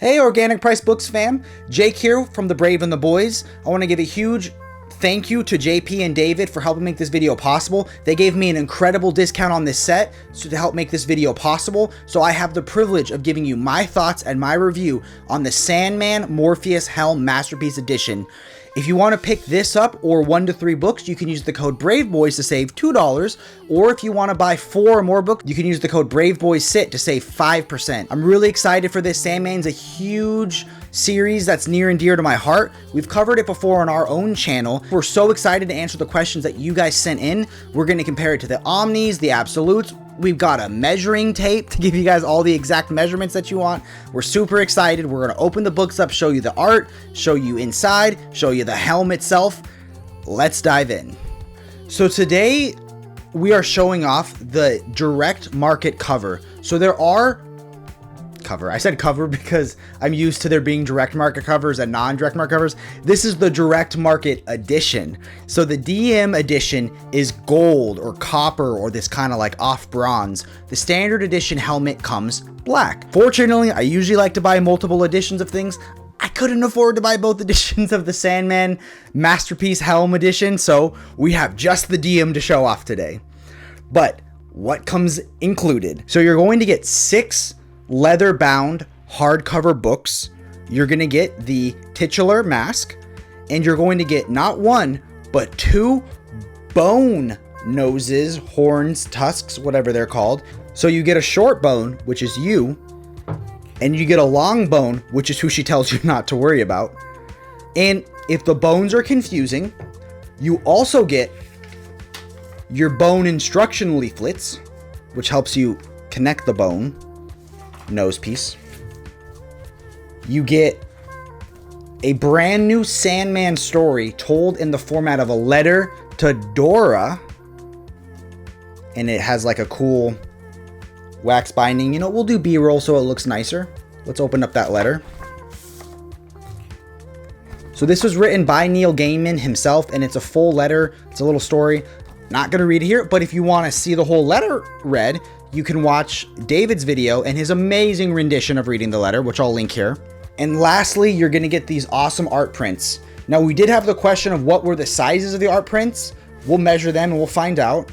Hey, Organic Price Books fam, Jake here from the Brave and the Boys. I want to give a huge thank you to JP and David for helping make this video possible. They gave me an incredible discount on this set to help make this video possible, so I have the privilege of giving you my thoughts and my review on the SANDMAN Morpheus Helm Masterpiece Edition. If you want to pick this up or 1 to 3 books, you can use the code Braveboys to save $2, or if you want to buy 4 or more books, you can use the code Braveboyssit to save 5%. I'm really excited for this. SANDMAN's a huge series that's near and dear to my heart. We've covered it before on our own channel. We're so excited to answer the questions that you guys sent in. We're going to compare it to the Omnis, the Absolutes. We've got a measuring tape to give you guys all the exact measurements that you want. We're super excited. We're going to open the books up, show you the art, show you inside, show you the helm itself. Let's dive in. So today we are showing off the direct market cover. So there are I said cover because I'm used to there being direct market covers and non-direct market covers. This is the direct market edition. So the DM edition is gold or copper or this kind of like off bronze. The standard edition helmet comes black. Fortunately, I usually like to buy multiple editions of things. I couldn't afford to buy both editions of the SANDMAN Masterpiece Helm edition, so we have just the DM to show off today. But what comes included? So you're going to get 6 leather-bound hardcover books. You're going to get the titular mask, and you're going to get not 1, but 2 bone noses, horns, tusks, whatever they're called. So you get a short bone, which is you, and you get a long bone, which is who she tells you not to worry about. And if the bones are confusing, you also get your bone instruction leaflets, which helps you connect the bone nose piece. You get a brand new SANDMAN story told in the format of a letter to Dora, and it has like a cool wax binding. You know, we'll do B-roll so it looks nicer. Let's open up that letter. So this was written by Neil Gaiman himself, and it's a full letter. It's a little story. Not gonna read it here, but if you want to see the whole letter read, you can watch David's video and his amazing rendition of reading the letter, which I'll link here. And lastly, you're going to get these awesome art prints. Now, we did have the question of what were the sizes of the art prints. We'll measure them and we'll find out.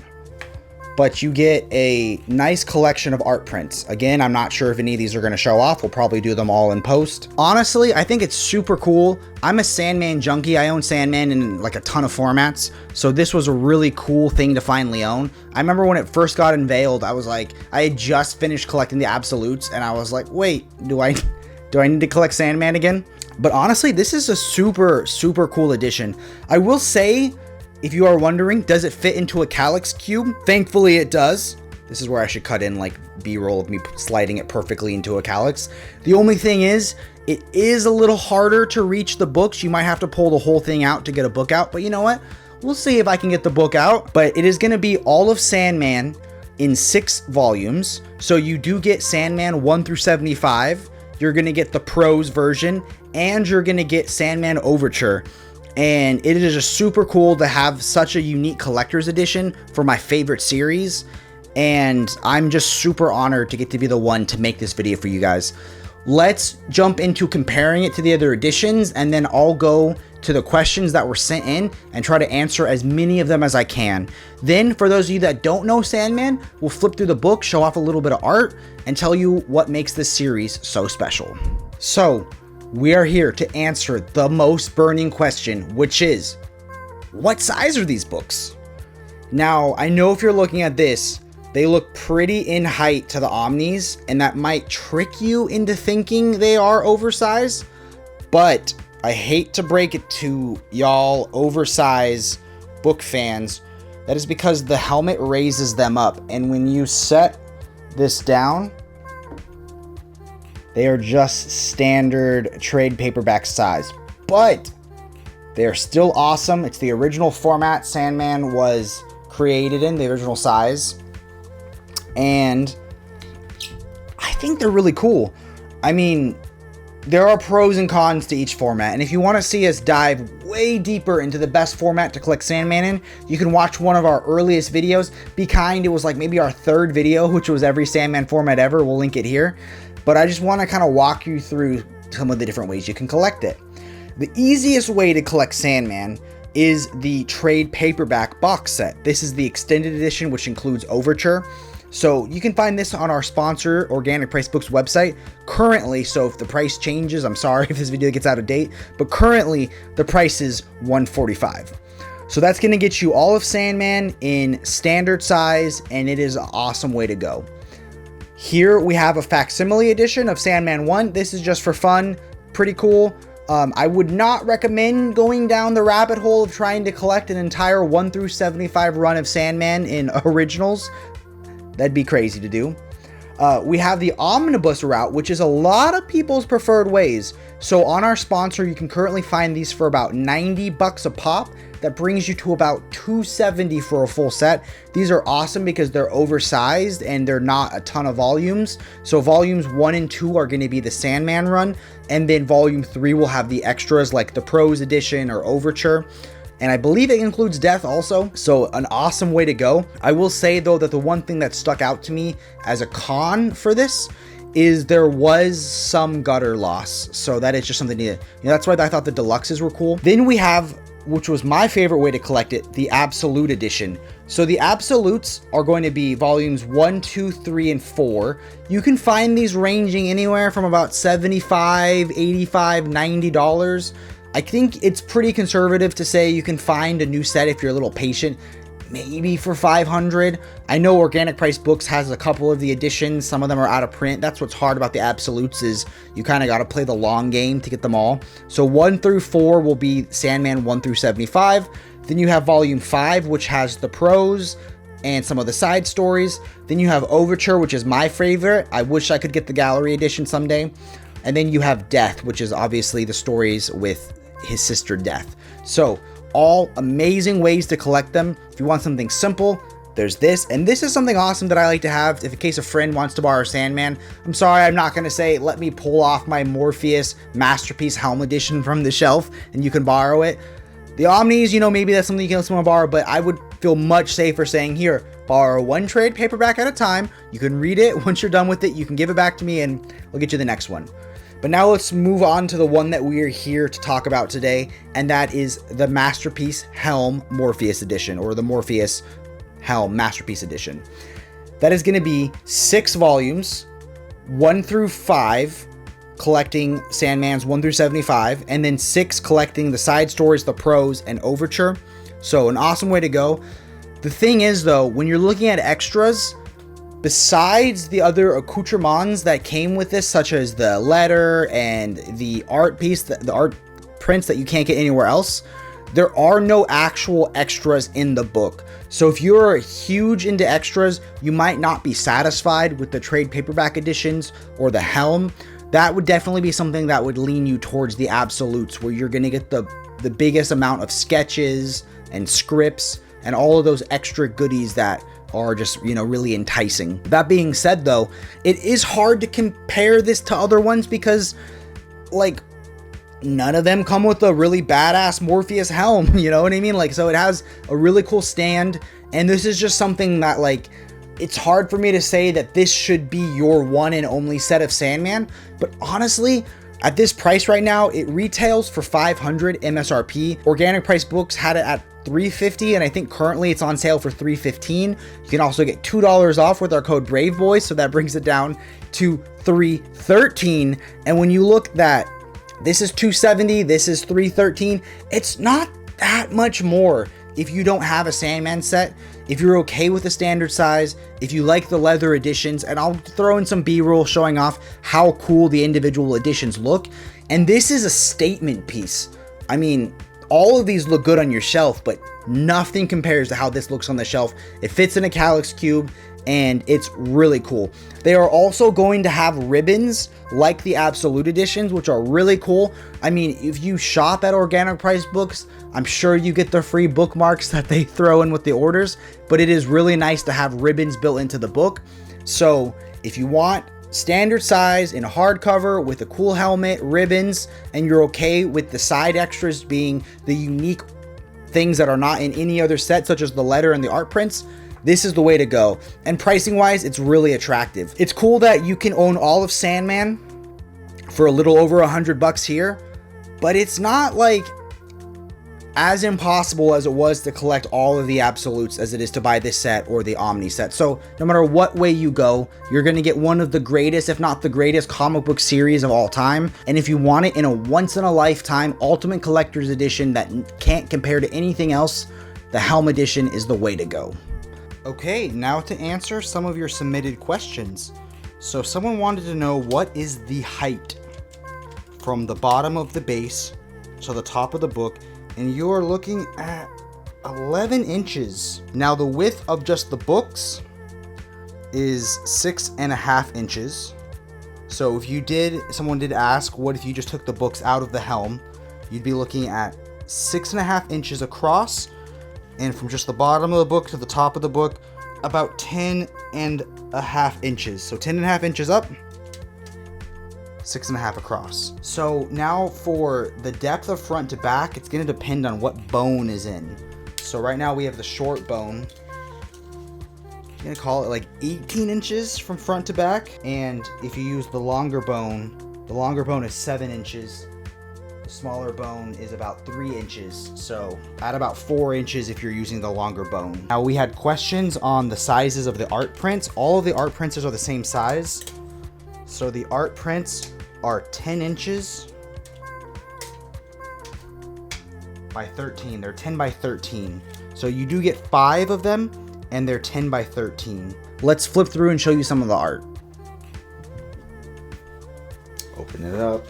But you get a nice collection of art prints. Again, I'm not sure if any of these are going to show off. We'll probably do them all in post. Honestly, I think it's super cool. I'm a SANDMAN junkie. I own SANDMAN in like a ton of formats. So this was a really cool thing to finally own. I remember when it first got unveiled, I was like, I had just finished collecting the Absolutes and I was like, wait, do I need to collect SANDMAN again? But honestly, this is a super, super cool edition. I will say, if you are wondering, does it fit into a Calyx cube? Thankfully it does. This is where I should cut in like B-roll of me sliding it perfectly into a Calyx. The only thing is, it is a little harder to reach the books. You might have to pull the whole thing out to get a book out, but you know what? We'll see if I can get the book out. But it is going to be all of SANDMAN in 6 volumes. So you do get SANDMAN 1 through 75. You're going to get the prose version, and you're going to get SANDMAN Overture. And it is just super cool to have such a unique collector's edition for my favorite series. And I'm just super honored to get to be the one to make this video for you guys. Let's jump into comparing it to the other editions, and then I'll go to the questions that were sent in and try to answer as many of them as I can. Then, for those of you that don't know SANDMAN, we'll flip through the book, show off a little bit of art, and tell you what makes this series so special. So, we are here to answer the most burning question, which is, what size are these books? Now, I know if you're looking at this, they look pretty in height to the Omnis, and that might trick you into thinking they are oversized, but I hate to break it to y'all oversized book fans. That is because the helmet raises them up, and when you set this down, they are just standard trade paperback size, but they are still awesome. It's the original format SANDMAN was created in, the original size. And I think they're really cool. I mean, there are pros and cons to each format. And if you want to see us dive way deeper into the best format to collect SANDMAN in, you can watch one of our earliest videos. Be Kind, it was like maybe our 3rd video, which was every SANDMAN format ever. We'll link it here. but I just want to kind of walk you through some of the different ways you can collect it. The easiest way to collect Sandman is the trade paperback box set. This is the extended edition, which includes Overture. So you can find this on our sponsor, Organic Price Books website currently. So if the price changes, I'm sorry if this video gets out of date, but currently the price is $145. So that's going to get you all of Sandman in standard size, and it is an awesome way to go. Here we have a facsimile edition of Sandman 1. This is just for fun, pretty cool. I would not recommend going down the rabbit hole of trying to collect an entire 1 through 75 run of Sandman in originals. That'd be crazy to do. We have the omnibus route, which is a lot of people's preferred ways. So on our sponsor, you can currently find these for about $90 a pop. That brings you to about $270 for a full set. These are awesome because they're oversized and they're not a ton of volumes. So volumes 1 and 2 are going to be the Sandman run, and then volume 3 will have the extras like the Prose edition or Overture. And I believe it includes Death also. So an awesome way to go. I will say though that the one thing that stuck out to me as a con for this is there was some gutter loss. So that is just something to, that's why I thought the deluxes were cool. Then we have, which was my favorite way to collect it, the Absolute Edition. So the Absolutes are going to be volumes 1, 2, 3, and 4. You can find these ranging anywhere from about $75, $85, $90. I think it's pretty conservative to say you can find a new set if you're a little patient, maybe for $500. I know Organic Price Books has a couple of the editions. Some of them are out of print. That's what's hard about the Absolutes, is you kind of got to play the long game to get them all. So 1 through 4 will be Sandman 1 through 75. Then you have volume 5, which has the prose and some of the side stories. Then you have Overture, which is my favorite. I wish I could get the gallery edition someday. And then you have Death, which is obviously the stories with his sister Death. So all amazing ways to collect them. If you want something simple, there's this. And this is something awesome that I like to have if in case a friend wants to borrow Sandman. I'm sorry, I'm not going to say, let me pull off my Morpheus Masterpiece Helm edition from the shelf and you can borrow it. The Omnis, maybe that's something you can let someone borrow, but I would feel much safer saying, here, borrow one trade paperback at a time. You can read it. Once you're done with it, you can give it back to me and I'll get you the next one. But now let's move on to the one that we are here to talk about today, and that is the Masterpiece Helm Morpheus Edition, or the Morpheus Helm Masterpiece Edition. That is going to be 6 volumes, 1 through 5, collecting Sandman's 1 through 75, and then 6 collecting the side stories, the prose, and Overture. So an awesome way to go. The thing is, though, when you're looking at extras, besides the other accoutrements that came with this, such as the letter and the art piece, the art prints that you can't get anywhere else, there are no actual extras in the book. So if you're huge into extras, you might not be satisfied with the trade paperback editions or the Helm. That would definitely be something that would lean you towards the Absolutes, where you're going to get the biggest amount of sketches and scripts and all of those extra goodies that are just, really enticing. That being said, though, it is hard to compare this to other ones because, none of them come with a really badass Morpheus helm, you know what I mean? So it has a really cool stand, and this is just something that, it's hard for me to say that this should be your one and only set of Sandman, but honestly, at this price right now, it retails for $500 MSRP. Organic Price Books had it at $350, and I think currently it's on sale for $315. You can also get $2 off with our code Braveboys, so that brings it down to $313. And when you look that this is $270, this is $313, it's not that much more if you don't have a Sandman set, if you're okay with the standard size, if you like the leather editions, and I'll throw in some B-roll showing off how cool the individual editions look. And this is a statement piece. I mean, all of these look good on your shelf, but nothing compares to how this looks on the shelf. It fits in a Calyx cube, and it's really cool. They are also going to have ribbons like the Absolute editions, which are really cool. I mean, if you shop at Organic Price Books, I'm sure you get the free bookmarks that they throw in with the orders, but it is really nice to have ribbons built into the book. So if you want standard size in a hardcover with a cool helmet, ribbons, and you're okay with the side extras being the unique things that are not in any other set, such as the letter and the art prints, this is the way to go. And pricing wise, it's really attractive. It's cool that you can own all of Sandman for a little over $100 here, but it's not like as impossible as it was to collect all of the absolutes as it is to buy this set or the Omni set. So no matter what way you go, you're going to get one of the greatest, if not the greatest, comic book series of all time. And if you want it in a once-in-a-lifetime Ultimate Collector's Edition that can't compare to anything else, the Helm Edition is the way to go. Okay, now to answer some of your submitted questions. So someone wanted to know, what is the height from the bottom of the base to the top of the book? And you're looking at 11 inches. Now the width of just the books is 6.5 inches. So if someone did ask, what if you just took the books out of the helm, you'd be looking at 6.5 inches across, and from just the bottom of the book to the top of the book, about 10.5 inches. So 10.5 inches up, 6.5 across. So now for the depth of front to back, it's going to depend on what bone is in. So right now we have the short bone. I'm going to call it like 18 inches from front to back. And if you use the longer bone is 7 inches. The smaller bone is about 3 inches. So at about 4 inches if you're using the longer bone. Now we had questions on the sizes of the art prints. All of the art prints are the same size. So the art prints are 10 inches by 13. They're 10 by 13. So you do get 5 of them, and they're 10 by 13. Let's flip through and show you some of the art. Open it up.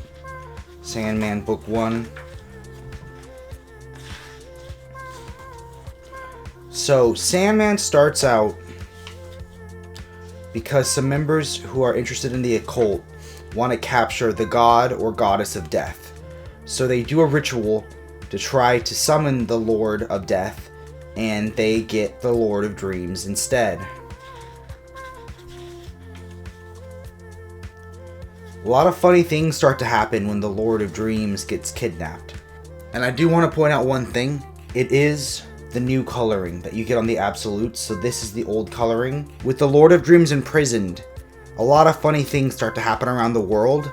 Sandman book 1. So Sandman starts out because some members who are interested in the occult want to capture the god or goddess of death. So they do a ritual to try to summon the Lord of Death, and they get the Lord of Dreams instead. A lot of funny things start to happen when the Lord of Dreams gets kidnapped. And I do want to point out one thing. It is the new coloring that you get on the absolutes. So this is the old coloring. With the Lord of Dreams imprisoned, a lot of funny things start to happen around the world.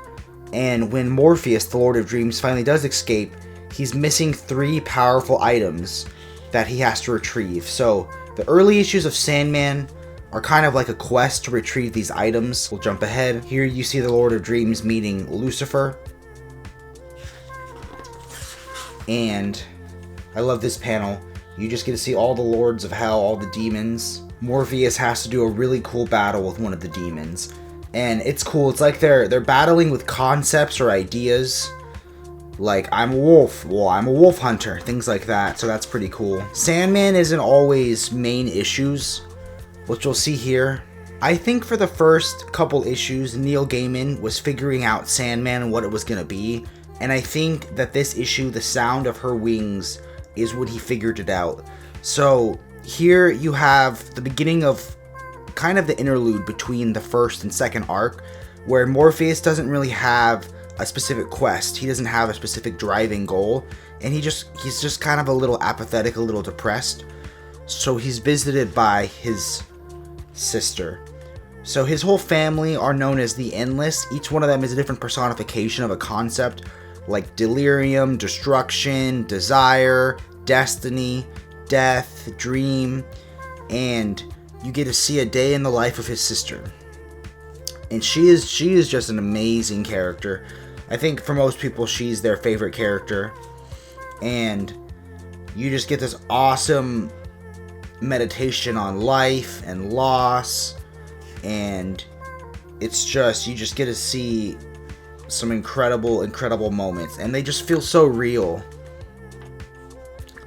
And when Morpheus, the Lord of Dreams, finally does escape, he's missing 3 powerful items that he has to retrieve. So the early issues of Sandman are kind of like a quest to retrieve these items. We'll jump ahead. Here you see the Lord of Dreams meeting Lucifer. And I love this panel. You just get to see all the lords of hell, all the demons. Morpheus has to do a really cool battle with one of the demons. And it's cool. It's like they're battling with concepts or ideas. Like, I'm a wolf. Well, I'm a wolf hunter. Things like that. So that's pretty cool. Sandman isn't always main issues, which you'll see here. I think for the first couple issues, Neil Gaiman was figuring out Sandman and what it was going to be. And I think that this issue, The Sound of Her Wings, is when he figured it out. So here you have the beginning of kind of the interlude between the first and second arc, where Morpheus doesn't really have a specific quest. He doesn't have a specific driving goal, and he's just kind of a little apathetic, a little depressed. So he's visited by his sister. So his whole family are known as the Endless. Each one of them is a different personification of a concept, like delirium, destruction, desire, destiny, death, dream, and you get to see a day in the life of his sister. And she is just an amazing character. I think for most people she's their favorite character. And you just get this awesome meditation on life and loss, and it's just, you just get to see some incredible moments, and they just feel so real.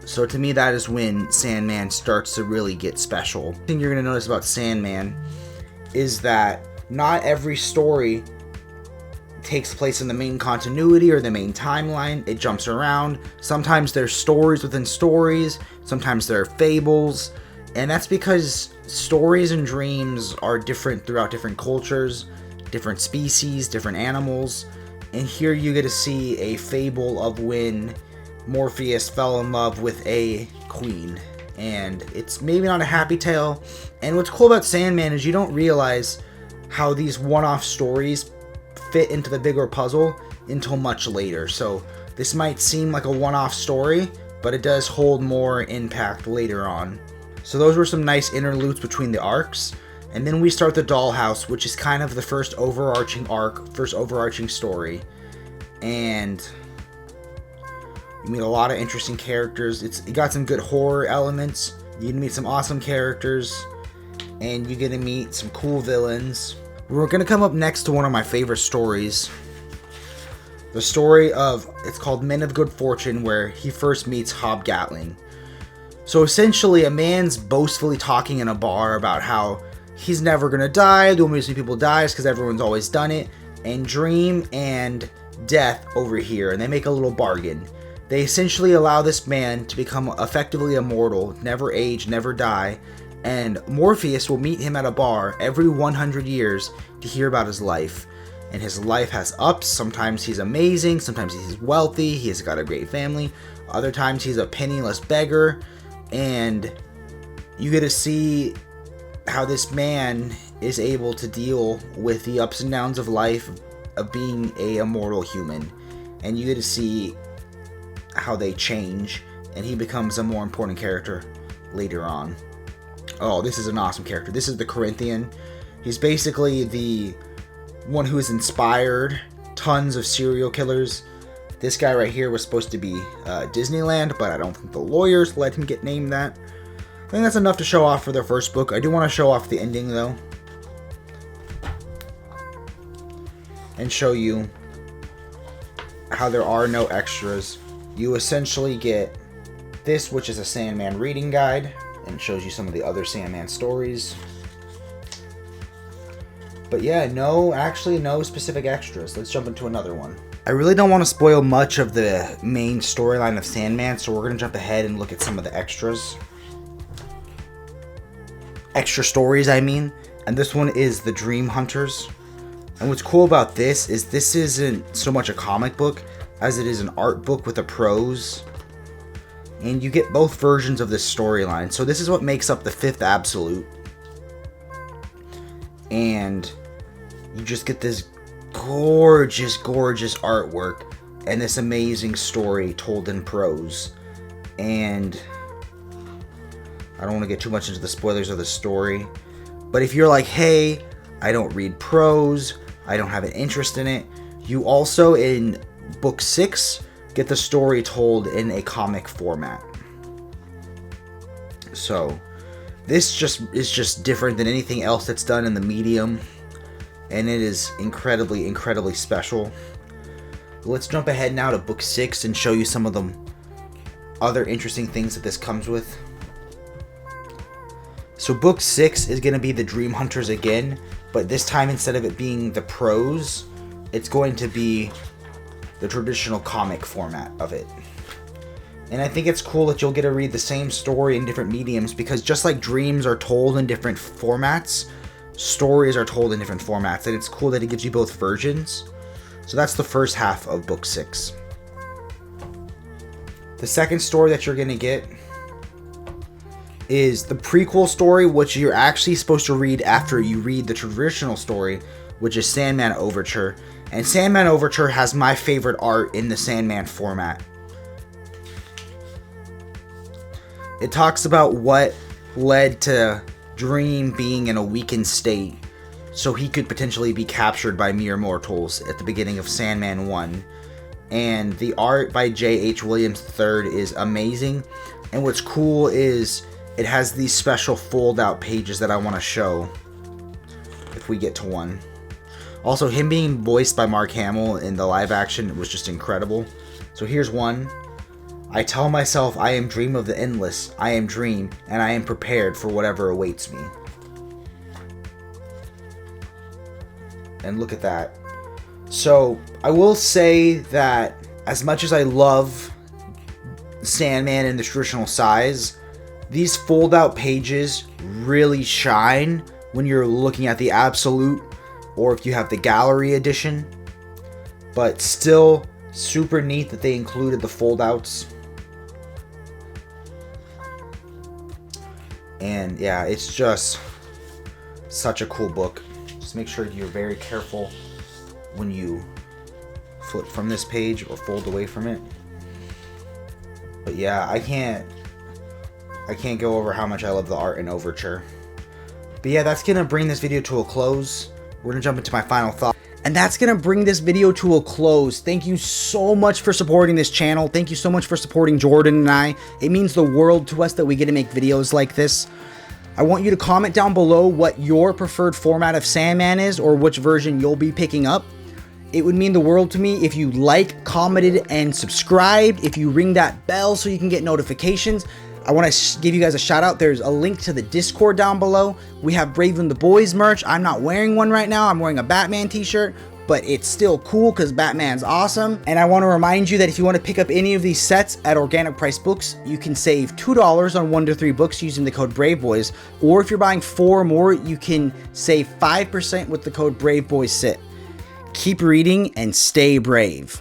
So to me, that is when Sandman starts to really get special. The thing you're going to notice about Sandman is that not every story takes place in the main continuity or the main timeline. It jumps around. Sometimes there's stories within stories, sometimes there are fables, and that's because stories and dreams are different throughout different cultures, different species, different animals. And here you get to see a fable of when Morpheus fell in love with a queen, and it's maybe not a happy tale. And what's cool about Sandman is you don't realize how these one-off stories fit into the bigger puzzle until much later. So this might seem like a one-off story, but it does hold more impact later on. So those were some nice interludes between the arcs. And then we start the Dollhouse, which is kind of the first overarching arc, first overarching story. And you meet a lot of interesting characters. It got some good horror elements. You meet some awesome characters. And you get to meet some cool villains. We're going to come up next to one of my favorite stories. The story of, it's called Men of Good Fortune, where he first meets Hob Gatling. So essentially, a man's boastfully talking in a bar about how he's never going to die. The only reason people die is because everyone's always done it. And Dream and Death over here, and they make a little bargain. They essentially allow this man to become effectively immortal, never age, never die. And Morpheus will meet him at a bar every 100 years to hear about his life. And his life has ups. Sometimes he's amazing. Sometimes he's wealthy. He has got a great family. Other times he's a penniless beggar. And you get to see how this man is able to deal with the ups and downs of life of being a immortal human. And you get to see how they change. And he becomes a more important character later on. Oh, this is an awesome character. This is the Corinthian. He's basically the one who has inspired tons of serial killers. This guy right here was supposed to be Disneyland, but I don't think the lawyers let him get named that. I think that's enough to show off for their first book. I do want to show off the ending, though. And show you how there are no extras. You essentially get this, which is a Sandman reading guide, and shows you some of the other Sandman stories. But yeah, no specific extras. Let's jump into another one. I really don't want to spoil much of the main storyline of Sandman, so we're going to jump ahead and look at some of the extras. Extra stories, I mean. And this one is The Dream Hunters. And what's cool about this isn't so much a comic book as it is an art book with a prose. And you get both versions of this storyline. So this is what makes up the fifth absolute. And you just get this gorgeous, gorgeous artwork and this amazing story told in prose. And I don't want to get too much into the spoilers of the story, but if you're like, hey, I don't read prose, I don't have an interest in it, you also in book 6 get the story told in a comic format. So this is just different than anything else that's done in the medium, and it is incredibly, incredibly special. Let's jump ahead now to book 6 and show you some of the other interesting things that this comes with. So book 6 is going to be the Dream Hunters again, but this time instead of it being the prose, it's going to be the traditional comic format of it. And I think it's cool that you'll get to read the same story in different mediums, because just like dreams are told in different formats, stories are told in different formats, and it's cool that it gives you both versions. So that's the first half of book 6. The second story that you're going to get is the prequel story, which you're actually supposed to read after you read the traditional story, which is Sandman Overture. And Sandman Overture has my favorite art in the Sandman format. It talks about what led to Dream being in a weakened state, so he could potentially be captured by mere mortals at the beginning of Sandman 1. And the art by J.H. Williams III is amazing. And what's cool is it has these special fold-out pages that I want to show if we get to one. Also, him being voiced by Mark Hamill in the live action was just incredible. So here's one. I tell myself I am dream of the endless, I am dream, and I am prepared for whatever awaits me. And look at that. So, I will say that as much as I love Sandman in the traditional size, these fold-out pages really shine when you're looking at the Absolute, or if you have the Gallery edition. But still, super neat that they included the fold-outs. And yeah, it's just such a cool book. Just make sure you're very careful when you flip from this page or fold away from it. But yeah, I can't go over how much I love the art in Overture. But yeah, that's gonna bring this video to a close. We're gonna jump into my final thought. And that's gonna bring this video to a close. Thank you so much for supporting this channel. Thank you so much for supporting Jordan and I. It means the world to us that we get to make videos like this. I want you to comment down below what your preferred format of Sandman is, or which version you'll be picking up. It would mean the world to me if you like, commented, and subscribed. If you ring that bell so you can get notifications. I want to give you guys a shout out. There's a link to the Discord down below. We have Brave and the Boys merch. I'm not wearing one right now. I'm wearing a Batman t-shirt, but it's still cool because Batman's awesome. And I want to remind you that if you want to pick up any of these sets at Organic Price Books, you can save $2 on 1 to 3 books using the code Braveboys. Or if you're buying 4 or more, you can save 5% with the code Braveboyssit. Keep reading and stay brave.